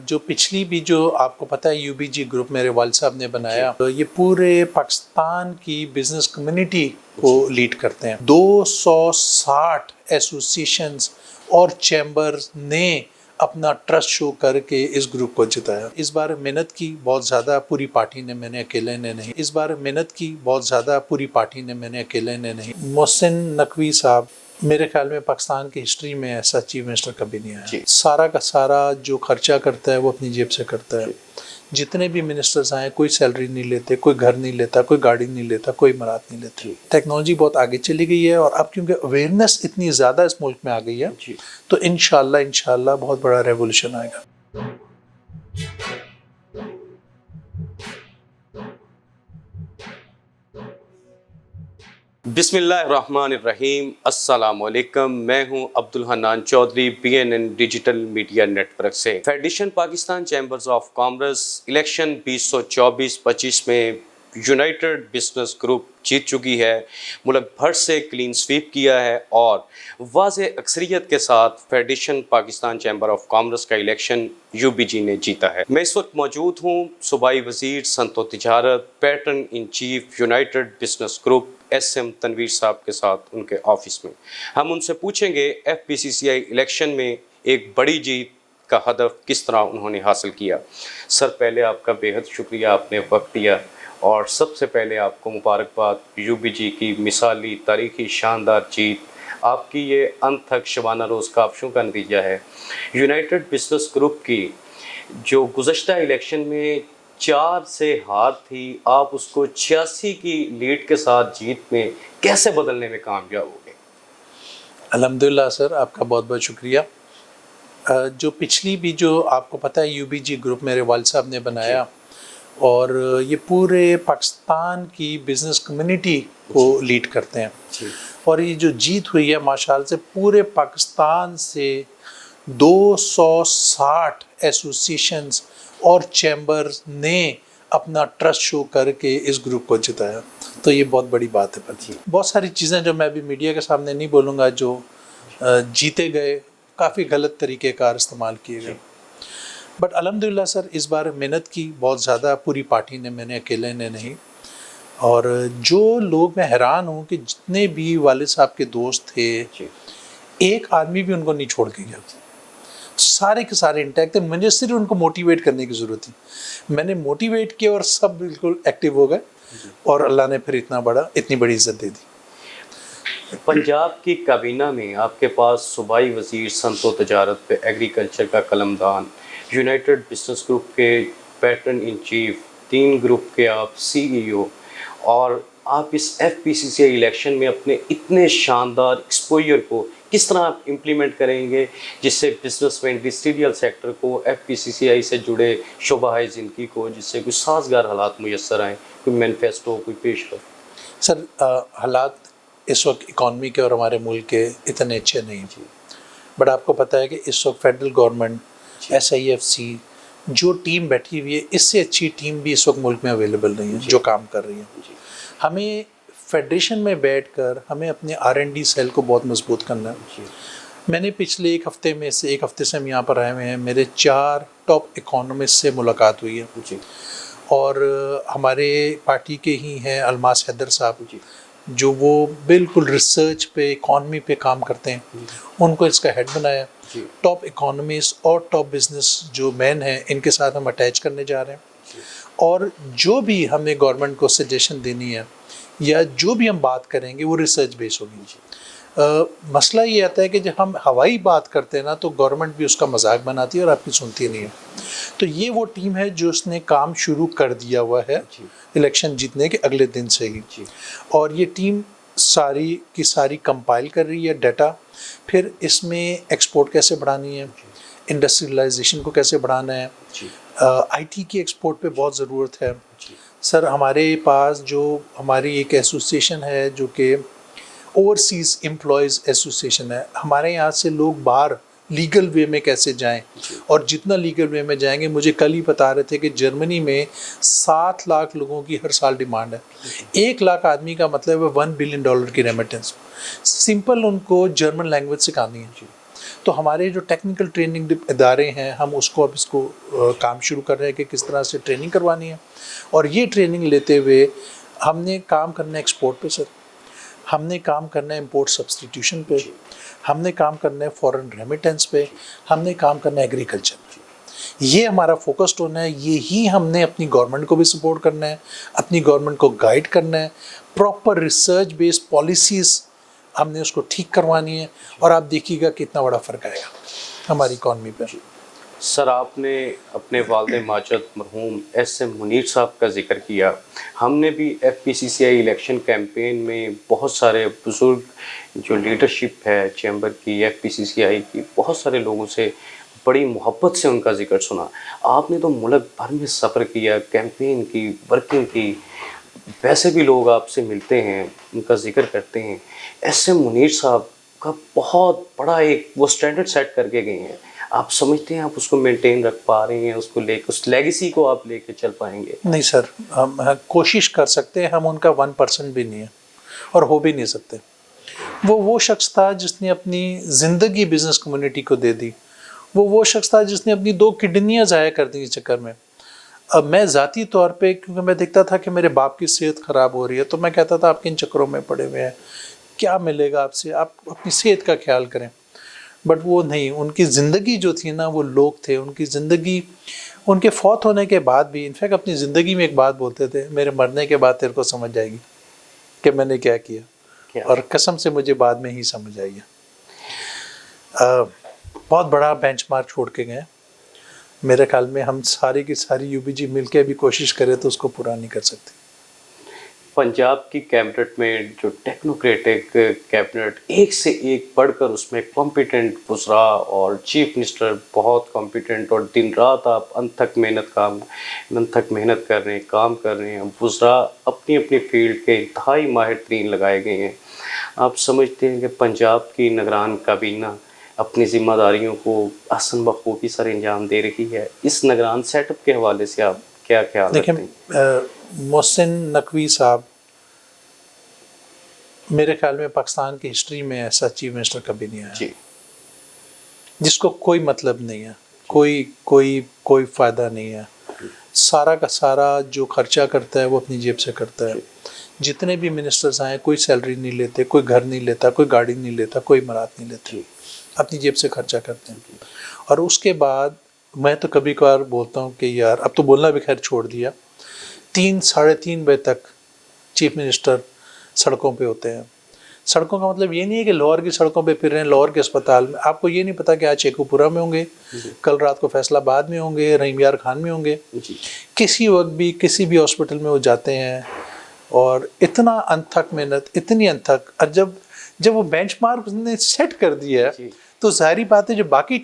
جو پچھلی بھی جو آپ کو پتہ ہے UBG گروپ میرے والد صاحب نے بنایا، تو یہ پورے پاکستان کی بزنس کمیونٹی کو لیڈ کرتے ہیں۔ 260 ایسوسیشنز اور چیمبرز نے اپنا ٹرسٹ شو کر کے اس گروپ کو جتایا۔ اس بار محنت کی بہت زیادہ پوری پارٹی نے، میں نے اکیلے نے نہیں۔ اس بار محنت کی بہت زیادہ پوری پارٹی نے، میں نے اکیلے نے نہیں۔ محسن نقوی صاحب میرے خیال میں پاکستان کی ہسٹری میں ایسا چیف منسٹر کبھی نہیں آیا۔ سارا کا سارا جو خرچہ کرتا ہے وہ اپنی جیب سے کرتا ہے۔ جتنے بھی منسٹرز آئے کوئی سیلری نہیں لیتے، کوئی گھر نہیں لیتا، کوئی گاڑی نہیں لیتا، کوئی امارات نہیں لیتا۔ ٹیکنالوجی بہت آگے چلی گئی ہے، اور اب کیونکہ اویئرنیس اتنی زیادہ اس ملک میں آ گئی ہے، تو انشاءاللہ بہت بڑا ریولوشن آئے گا۔ بسم اللہ الرحمن الرحیم۔ السلام علیکم، میں ہوں Abdul Hanan Chaudhry, BNN digital media network سے۔ Federation Pakistan chambers of commerce election 2024-25 میں یونائٹڈ بزنس گروپ جیت چکی ہے، ملک بھر سے کلین سویپ کیا ہے اور واضح اکثریت کے ساتھ federation Pakistan chamber of commerce کا الیکشن UBG نے جیتا ہے۔ میں اس وقت موجود ہوں صوبائی وزیر صنعت و تجارت، pattern in chief United business group SM Tanveer صاحب کے ساتھ ان کے آفس میں۔ ہم ان سے پوچھیں گے FPCCI الیکشن میں ایک بڑی جیت کا ہدف کس طرح انہوں نے حاصل کیا۔ سر، پہلے آپ کا بے حد شکریہ، آپ نے وقت دیا، اور سب سے پہلے آپ کو مبارکباد UBG کی مثالی تاریخی شاندار جیت۔ آپ کی یہ انتھک شبانہ روز کاوشوں کا نتیجہ ہے۔ یونائٹڈ بزنس گروپ کی جو گزشتہ الیکشن میں 4 سے ہار تھی، آپ اس کو 86 کی لیڈ کے ساتھ جیت میں کیسے بدلنے میں کامیاب ہو گئے؟ الحمدللہ سر، آپ کا بہت بہت شکریہ۔ جو پچھلی بھی جو آپ کو پتہ ہے UBG گروپ میرے والد صاحب نے بنایا، اور یہ پورے پاکستان کی بزنس کمیونٹی کو لیڈ کرتے ہیں، اور یہ جو جیت ہوئی ہے ماشاءاللہ سے پورے پاکستان سے 260 ایسوسیشنز اور چیمبرز نے اپنا ٹرسٹ شو کر کے اس گروپ کو جتایا، تو یہ بہت بڑی بات ہے۔ بہت ساری چیزیں جو میں ابھی میڈیا کے سامنے نہیں بولوں گا، جو جیتے گئے کافی غلط طریقہ کار استعمال کیے گئے، بٹ الحمدللہ سر اس بار محنت کی بہت زیادہ پوری پارٹی نے، میں نے اکیلے نے نہیں۔ اور جو لوگ، میں حیران ہوں کہ جتنے بھی والد صاحب کے دوست تھے، ایک آدمی بھی ان کو نہیں چھوڑ کے گیا، سارے کے سارے انٹیکٹ تھے۔ مجھے صرف ان کو موٹیویٹ کرنے کی ضرورت تھی، میں نے موٹیویٹ کیا اور سب بالکل ایکٹیو ہو گئے، اور اللہ نے پھر اتنی بڑی عزت دے دی۔ پنجاب کی کابینہ میں آپ کے پاس صوبائی وزیر صنعت و تجارت پہ ایگریکلچر کا قلمدان، یونائٹڈ بزنس گروپ کے پیٹرن ان چیف، 3 گروپ کے آپ CEO، اور آپ اس FPCCI الیکشن میں اپنے اتنے شاندار ایکسپوئر کو کس طرح آپ امپلیمنٹ کریں گے جس سے بزنس میں انڈسٹریل سیکٹر کو، FPCCI سے جڑے شعبہ زندگی کو، جس سے کوئی سازگار حالات میسر آئیں، کوئی مینیفیسٹو، کوئی پیش رفت؟ سر، حالات اس وقت اکانومی کے اور ہمارے ملک کے اتنے اچھے نہیں ہیں، بٹ آپ کو پتہ ہے کہ اس وقت فیڈرل گورنمنٹ، SIFC جو ٹیم بیٹھی ہوئی ہے، اس سے اچھی ٹیم بھی اس وقت ملک میں اویلیبل نہیں ہے جو کام کر رہی ہے۔ ہمیں فیڈریشن میں بیٹھ کر ہمیں اپنے R&D سیل کو بہت مضبوط کرنا ہے۔ میں نے پچھلے ایک ہفتے سے ہم یہاں پر آئے ہوئے ہیں، میرے 4 ٹاپ اکانومسٹ سے ملاقات ہوئی ہے، اور ہمارے پارٹی کے ہی ہیں الماس حیدر صاحب، جو وہ بالکل ریسرچ پہ، اکانومی پہ کام کرتے ہیں، ان کو اس کا ہیڈ بنایا۔ ٹاپ اکانومسٹ اور ٹاپ بزنس جو مین ہیں، ان کے ساتھ ہم اٹیچ کرنے جا رہے ہیں، اور جو بھی ہمیں گورنمنٹ کو سجیشن دینی ہے یا جو بھی ہم بات کریں گے وہ ریسرچ بیس ہوگی۔ مسئلہ یہ آتا ہے کہ جب ہم ہوائی بات کرتے ہیں نا، تو گورنمنٹ بھی اس کا مذاق بناتی ہے اور آپ کی سنتی نہیں ہے۔ تو یہ وہ ٹیم ہے جو اس نے کام شروع کر دیا ہوا ہے الیکشن جیتنے کے اگلے دن سے ہی، اور یہ ٹیم ساری کی ساری کمپائل کر رہی ہے ڈیٹا، پھر اس میں ایکسپورٹ کیسے بڑھانی ہے، انڈسٹریلائزیشن کو کیسے بڑھانا ہے، IT کی ایکسپورٹ پہ بہت ضرورت ہے۔ سر، ہمارے پاس جو ہماری ایک ایسوسیشن ہے جو کہ اوورسیز امپلائیز ایسوسیشن ہے، ہمارے یہاں سے لوگ باہر لیگل وے میں کیسے جائیں، اور جتنا لیگل وے میں جائیں گے، مجھے کل ہی بتا رہے تھے کہ جرمنی میں 7 لاکھ لوگوں کی ہر سال ڈیمانڈ ہے۔ 1 لاکھ آدمی کا مطلب ہے $1 بلین کی ریمیٹنس، سمپل ان کو جرمن لینگویج سکھانی ہے۔ تو ہمارے جو ٹیکنیکل ٹریننگ ادارے ہیں ہم اس کو کام شروع کر رہے ہیں کہ کس طرح سے ٹریننگ کروانی ہے. اور یہ ٹریننگ لیتے ہوئے ہم نے کام کرنا ہے ایکسپورٹ پہ سر, ہم نے کام کرنا ہے امپورٹ سبسٹیٹیوشن پہ, ہم نے کام کرنا ہے فورن ریمیٹنس پہ, ہم نے کام کرنا ہے ایگریکلچر پہ. یہ ہمارا فوکسڈ ہونا ہے. یہی ہم نے اپنی گورنمنٹ کو بھی سپورٹ کرنا ہے, اپنی گورنمنٹ کو گائیڈ کرنا ہے. پراپر ریسرچ بیسڈ پالیسیز ہم نے اس کو ٹھیک کروانی ہے, اور آپ دیکھیے گا کتنا بڑا فرق آئے گا ہماری اکانومی پہ. سر آپ نے اپنے والد ماجد مرحوم ایس ایم منیر صاحب کا ذکر کیا. ہم نے بھی F P C C I election campaign میں بہت سارے بزرگ جو لیڈرشپ ہے چیمبر کی, ایف پی سی سی آئی کی, بہت سارے لوگوں سے بڑی محبت سے ان کا ذکر سنا. آپ نے تو ملک بھر میں سفر کیا, کیمپین کی, ورکنگ کی. ویسے بھی لوگ آپ سے ملتے ہیں, ان کا ذکر کرتے ہیں. ایس ایم منیر صاحب کا بہت بڑا ایک وہ اسٹینڈرڈ سیٹ کر کے گئے ہیں. آپ سمجھتے ہیں آپ اس کو مینٹین رکھ پا رہے ہیں, اس کو لے کے اس لیگیسی کو آپ لے کے چل پائیں گے؟ نہیں سر, ہم کوشش کر سکتے ہیں, ہم ان کا 1% بھی نہیں ہے اور ہو بھی نہیں سکتے. وہ شخص تھا جس نے اپنی زندگی بزنس کمیونٹی کو دے دی. وہ شخص تھا جس نے اپنی 2 کڈنیاں ضائع کر دی اس چکر میں. اب میں ذاتی طور پہ, کیونکہ میں دیکھتا تھا کہ میرے باپ کی صحت خراب ہو رہی ہے, تو میں کہتا تھا آپ کن چکروں میں پڑے ہوئے ہیں, کیا ملے گا آپ سے, آپ اپنی صحت کا خیال کریں. بٹ وہ نہیں, ان کی زندگی جو تھی نا, وہ لوگ تھے. ان کی زندگی, ان کے فوت ہونے کے بعد بھی, انفیکٹ اپنی زندگی میں ایک بات بولتے تھے, میرے مرنے کے بعد تیرے کو سمجھ جائے گی کہ میں نے کیا کیا, اور قسم سے مجھے بعد میں ہی سمجھ آئی ہے. بہت بڑا بینچ مارک چھوڑ کے گئے. میرے خیال میں ہم ساری کی ساری یو بی جی مل کے بھی کوشش کرے تو اس کو پورا نہیں کر سکتے. پنجاب کی کیبنٹ میں جو ٹیکنوکریٹک کیبنٹ ایک سے ایک بڑھ کر, اس میں کمپیٹنٹ وزراء اور چیف منسٹر بہت کمپیٹنٹ, اور دن رات آپ انت تک محنت کر رہے ہیں, کام کر رہے ہیں. وزراء اپنی اپنی فیلڈ کے انتہائی ماہر ترین لگائے گئے ہیں. آپ سمجھتے ہیں کہ پنجاب کی نگران کابینہ اپنی ذمہ داریوں کو احسن بخوبی سر انجام دے رہی ہے؟ اس نگران سیٹ اپ کے حوالے سے آپ کیا خیال رکھتے ہیں؟ دیکھیں, محسن نقوی صاحب میرے خیال میں پاکستان کی ہسٹری میں ایسا چیف منسٹر کبھی نہیں آیا جس کو کوئی مطلب نہیں ہے, کوئی فائدہ نہیں ہے. سارا کا سارا جو خرچہ کرتا ہے وہ اپنی جیب سے کرتا ہے. جتنے بھی منسٹرز آئیں, کوئی سیلری نہیں لیتے, کوئی گھر نہیں لیتا, کوئی گاڑی نہیں لیتا, کوئی امارات نہیں لیتے, اپنی جیب سے خرچہ کرتے ہیں. اور اس کے بعد میں تو کبھی کبھار بولتا ہوں کہ یار اب تو بولنا بھی خیر چھوڑ دیا, 3-3:30 بجے تک چیف منسٹر سڑکوں پہ ہوتے ہیں. سڑکوں کا مطلب یہ نہیں ہے کہ لاہور کی سڑکوں پہ پھر رہے ہیں, لاہور کے اسپتال میں. آپ کو یہ نہیں پتا کہ آج شیخو پورہ میں ہوں گے, کل رات کو فیصل آباد میں ہوں گے, رحیم یار خان میں ہوں گے. کسی وقت بھی کسی بھی ہاسپٹل میں وہ جاتے ہیں, اور اتنا انتھک محنت, اتنی انتھک. اور جب وہ بینچ مارک نے سیٹ کر دیا ہے تو ظاہری بات ہے جو باقی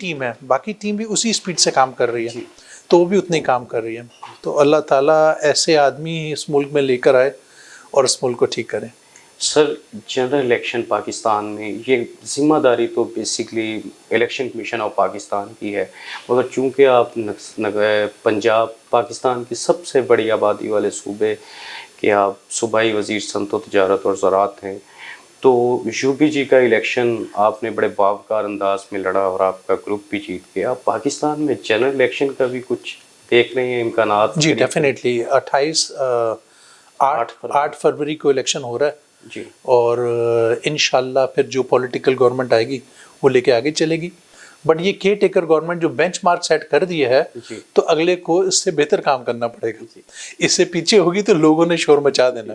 ٹیم بھی اسی اسپیڈ سے کام کر رہی ہے, تو وہ بھی اتنے کام کر رہی ہے. تو اللہ تعالیٰ ایسے آدمی اس ملک میں لے کر آئے اور اس ملک کو ٹھیک کریں. سر, جنرل الیکشن پاکستان میں یہ ذمہ داری تو basically election commission of Pakistan کی ہے, مگر چونکہ آپ پنجاب پاکستان کی سب سے بڑی آبادی والے صوبے کہ آپ صوبائی وزیر صنعت و تجارت اور زراعت ہیں, تو یو پی جی کا الیکشن آپ نے بڑے باوقار انداز میں لڑا اور آپ کا گروپ بھی جیت گیا. آپ پاکستان میں جنرل الیکشن کا بھی کچھ دیکھ رہے ہیں امکانات؟ جی ڈیفینیٹلی. 8 فروری کو الیکشن ہو رہا ہے جی, اور انشاءاللہ پھر جو پولیٹیکل گورنمنٹ آئے گی وہ لے کے آگے چلے گی. بٹ یہ کیئر ٹیکر گورنمنٹ جو بینچ مارک سیٹ کر دیا ہے تو اگلے کو اس سے بہتر کام کرنا پڑے گا. اس سے پیچھے ہوگی تو لوگوں نے شور مچا دینا.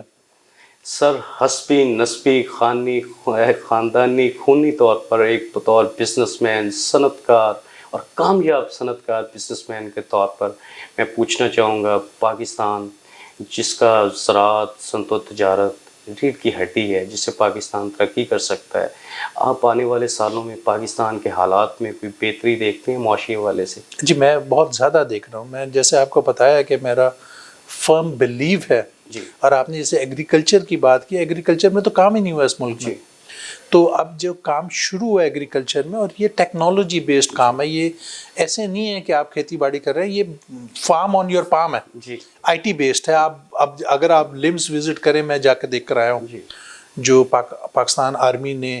سر, حسبی نسبی خاندانی خونی طور پر ایک بطور بزنس مین, صنعت کار اور کامیاب صنعت کار بزنس مین کے طور پر میں پوچھنا چاہوں گا, پاکستان جس کا زراعت صنعت و تجارت ریڑھ کی ہڈی ہے, جس سے پاکستان ترقی کر سکتا ہے, آپ آنے والے سالوں میں پاکستان کے حالات میں کوئی بہتری دیکھتے ہیں معاشی حوالے سے؟ جی میں بہت زیادہ دیکھ رہا ہوں. میں جیسے آپ کو بتایا کہ میرا فرم بلیو ہے, اور آپ نے جیسے ایگریکلچر کی بات کی, ایگریکلچر میں تو کام ہی نہیں ہوا اس ملک میں. تو اب جو کام شروع ہوا ایگریکلچر میں, اور یہ ٹیکنالوجی بیسڈ کام ہے, یہ ایسے نہیں ہے کہ آپ کھیتی باڑی کر رہے ہیں, یہ فارم آن یور پام ہے, آئی ٹی بیسڈ ہے. اب اگر آپ لمس وزٹ کریں, میں جا کے دیکھ کر آیا ہوں جو پاکستان آرمی نے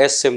SM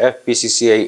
FPCCI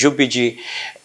UPG